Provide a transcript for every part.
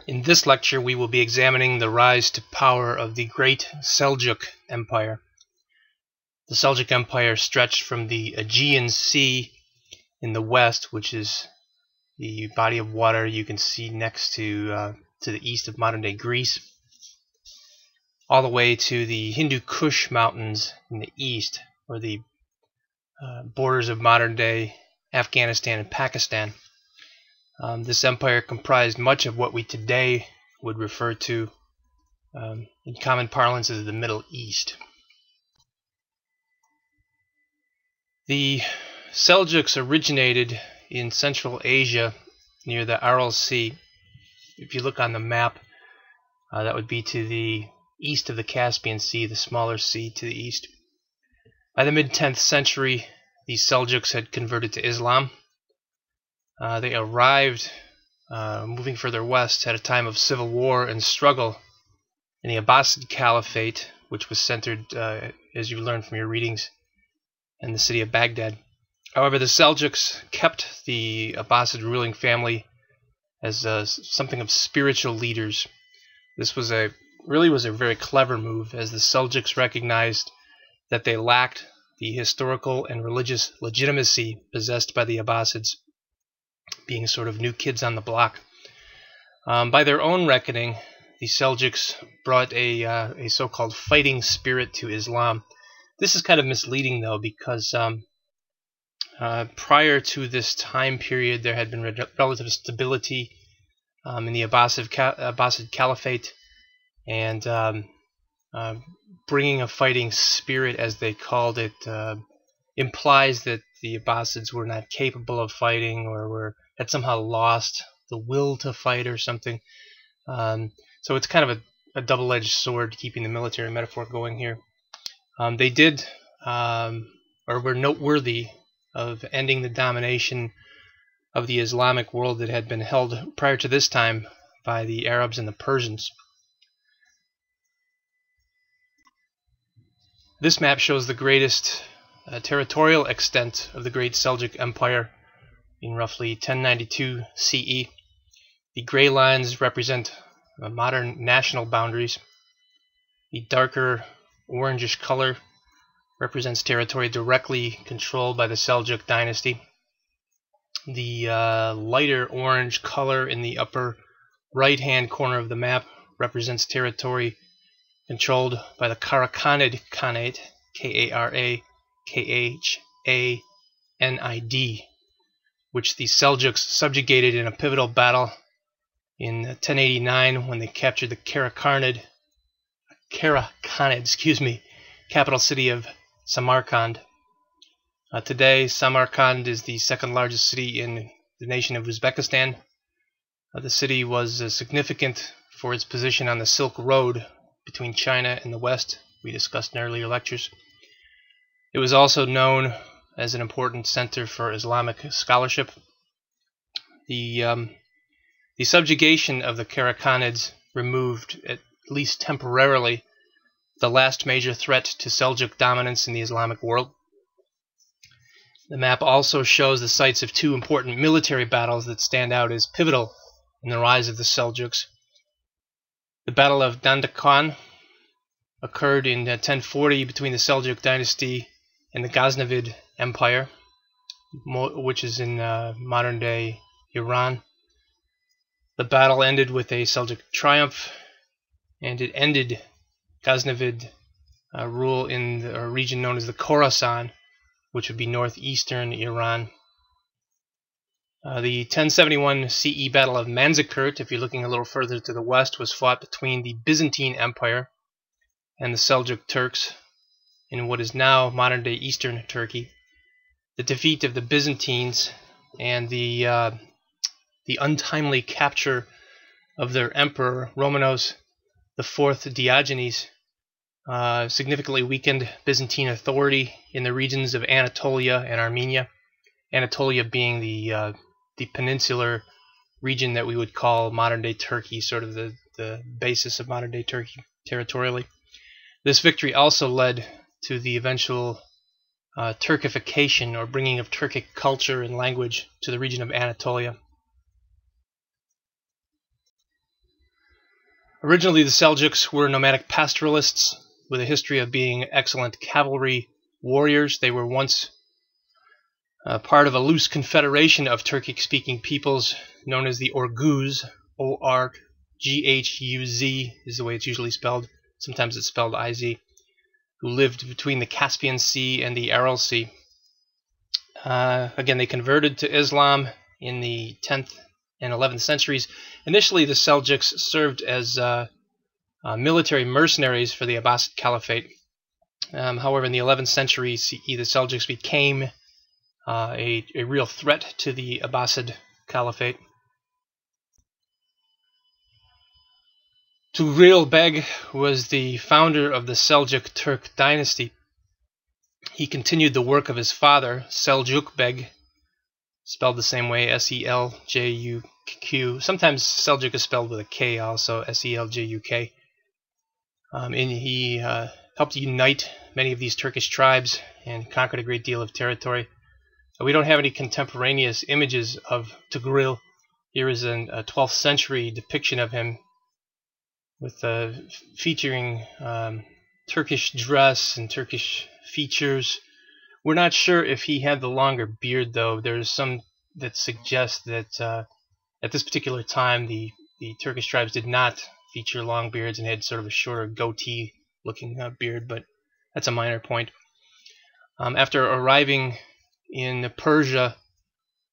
In this lecture, we will be examining the rise to power of the great Seljuk Empire. The Seljuk Empire stretched from the Aegean Sea in the west, which is the body of water you can see next to the east of modern-day Greece, all the way to the Hindu Kush Mountains in the east, or the borders of modern-day Afghanistan and Pakistan. This empire comprised much of what we today would refer to in common parlance as the Middle East. The Seljuks originated in Central Asia near the Aral Sea. If you look on the map, that would be to the east of the Caspian Sea, the smaller sea to the east. By the mid-10th century, the Seljuks had converted to Islam. They arrived, moving further west, at a time of civil war and struggle in the Abbasid Caliphate, which was centered, as you learned from your readings, in the city of Baghdad. However, the Seljuks kept the Abbasid ruling family as something of spiritual leaders. This was really was a very clever move, as the Seljuks recognized that they lacked the historical and religious legitimacy possessed by the Abbasids, being sort of new kids on the block. By their own reckoning, the Seljuks brought a so-called fighting spirit to Islam. This is kind of misleading, though, because prior to this time period, there had been relative stability in the Abbasid Caliphate, and bringing a fighting spirit, as they called it, implies that the Abbasids were not capable of fighting, or had somehow lost the will to fight or something. So it's kind of a double-edged sword, keeping the military metaphor going here. They did, or were noteworthy of ending the domination of the Islamic world that had been held prior to this time by the Arabs and the Persians. This map shows the greatest territorial extent of the great Seljuk Empire in roughly 1092 CE. The gray lines represent modern national boundaries. The darker orangish color represents territory directly controlled by the Seljuq Dynasty. The lighter orange color in the upper right-hand corner of the map represents territory controlled by the Karakhanid Khanate, K-A-R-A-K-H-A-N-I-D, which the Seljuks subjugated in a pivotal battle in 1089 when they captured the Karakhanid, capital city of Samarkand. Today, Samarkand is the second largest city in the nation of Uzbekistan. The city was significant for its position on the Silk Road between China and the West, we discussed in earlier lectures. It was also known as an important center for Islamic scholarship. The subjugation of the Karakhanids removed, at least temporarily, the last major threat to Seljuk dominance in the Islamic world. The map also shows the sites of two important military battles that stand out as pivotal in the rise of the Seljuks. The Battle of Dandakhan occurred in 1040 between the Seljuk Dynasty and the Ghaznavid Empire, which is in modern-day Iran. The battle ended with a Seljuk triumph, and it ended Ghaznavid rule in a region known as the Khorasan, which would be northeastern Iran. The 1071 CE Battle of Manzikert, if you're looking a little further to the west, was fought between the Byzantine Empire and the Seljuk Turks in what is now modern-day eastern Turkey. The defeat of the Byzantines and the untimely capture of their emperor, Romanos IV Diogenes, significantly weakened Byzantine authority in the regions of Anatolia and Armenia. Anatolia being the peninsular region that we would call modern-day Turkey, sort of the basis of modern-day Turkey territorially. This victory also led to the eventual Turkification, or bringing of Turkic culture and language to the region of Anatolia. Originally, the Seljuks were nomadic pastoralists with a history of being excellent cavalry warriors. They were once part of a loose confederation of Turkic-speaking peoples known as the Orguz, O-R-G-H-U-Z is the way it's usually spelled. Sometimes it's spelled I-Z, who lived between the Caspian Sea and the Aral Sea. Again, they converted to Islam in the 10th and 11th centuries. Initially, the Seljuks served as military mercenaries for the Abbasid Caliphate. However, in the 11th century CE, the Seljuks became a real threat to the Abbasid Caliphate. Tugril Beg was the founder of the Seljuq Turk dynasty. He continued the work of his father, Seljuq Beg, spelled the same way, S-E-L-J-U-Q. Sometimes Seljuk is spelled with a K also, S-E-L-J-U-K. And he helped unite many of these Turkish tribes and conquered a great deal of territory. We don't have any contemporaneous images of Tugril. Here is a 12th century depiction of him with featuring Turkish dress and Turkish features. We're not sure if he had the longer beard, though. There's some that suggest that at this particular time the Turkish tribes did not feature long beards and had sort of a shorter goatee-looking beard, but that's a minor point. After arriving in Persia,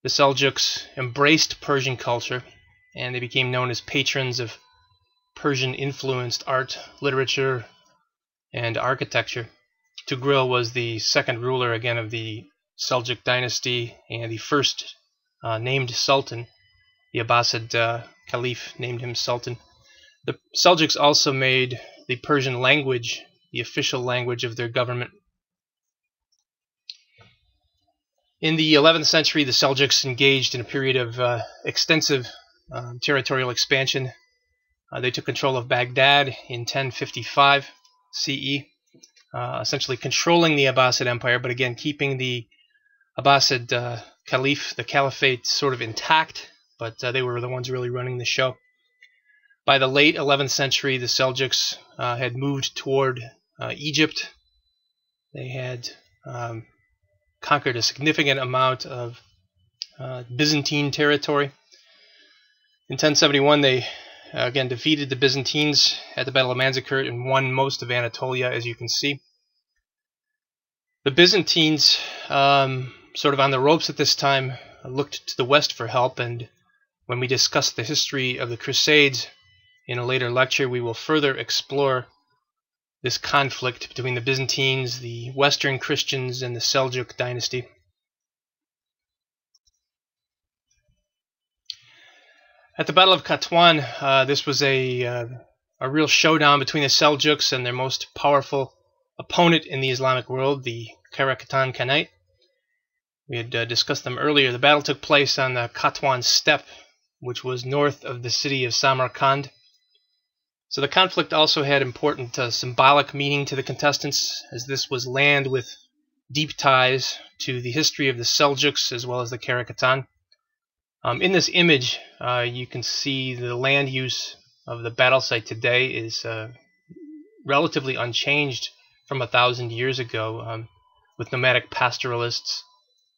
the Seljuks embraced Persian culture, and they became known as patrons of Persian-influenced art, literature, and architecture. Tugril was the second ruler again of the Seljuq Dynasty and the first named sultan. The Abbasid Caliph named him sultan. The Seljuks also made the Persian language the official language of their government. In the 11th century, the Seljuks engaged in a period of extensive territorial expansion. They took control of Baghdad in 1055 CE, essentially controlling the Abbasid Empire, but again keeping the Abbasid Caliph, the Caliphate, sort of intact, but they were the ones really running the show. By the late 11th century, the Seljuks had moved toward Egypt. They had conquered a significant amount of Byzantine territory. In 1071, they again defeated the Byzantines at the Battle of Manzikert and won most of Anatolia, as you can see. The Byzantines, sort of on the ropes at this time, looked to the west for help, and when we discuss the history of the Crusades in a later lecture, we will further explore this conflict between the Byzantines, the Western Christians, and the Seljuk dynasty. At the Battle of Katwan, this was a real showdown between the Seljuks and their most powerful opponent in the Islamic world, the Karakatan Khanate. We had discussed them earlier. The battle took place on the Katwan steppe, which was north of the city of Samarkand. So the conflict also had important symbolic meaning to the contestants, as this was land with deep ties to the history of the Seljuks as well as the Karakatan. In this image, you can see the land use of the battle site today is relatively unchanged from 1,000 years ago, with nomadic pastoralists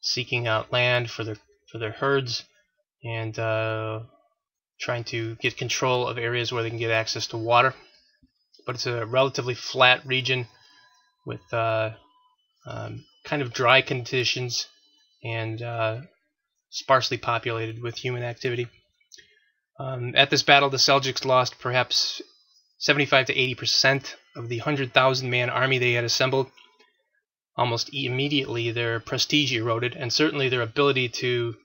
seeking out land for their herds and trying to get control of areas where they can get access to water. But it's a relatively flat region with kind of dry conditions and sparsely populated with human activity. At this battle, the Seljuks lost perhaps 75 to 80% of the 100,000-man army they had assembled. Almost immediately, their prestige eroded, and certainly their ability to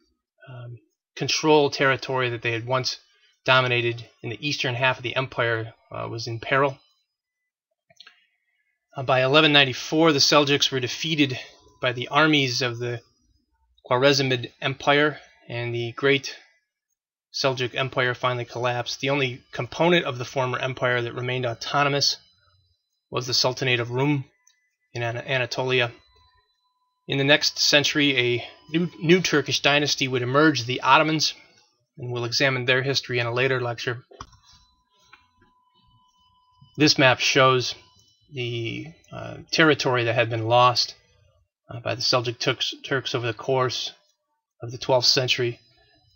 control territory that they had once dominated in the eastern half of the empire was in peril. By 1194, the Seljuks were defeated by the armies of the Khwarezmid Empire, and the great Seljuk Empire finally collapsed. The only component of the former empire that remained autonomous was the Sultanate of Rum in Anatolia. In the next century, a new Turkish dynasty would emerge, the Ottomans, and we'll examine their history in a later lecture. This map shows the territory that had been lost by the Seljuq Turks over the course of the 12th century.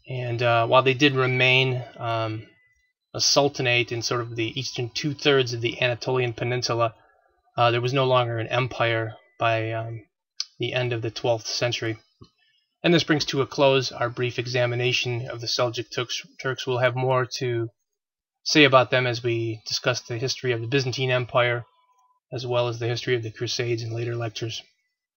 And while they did remain a sultanate in sort of the eastern two-thirds of the Anatolian Peninsula, there was no longer an empire by the end of the 12th century. And this brings to a close our brief examination of the Seljuq Turks. We'll have more to say about them as we discuss the history of the Byzantine Empire, as well as the history of the Crusades in later lectures.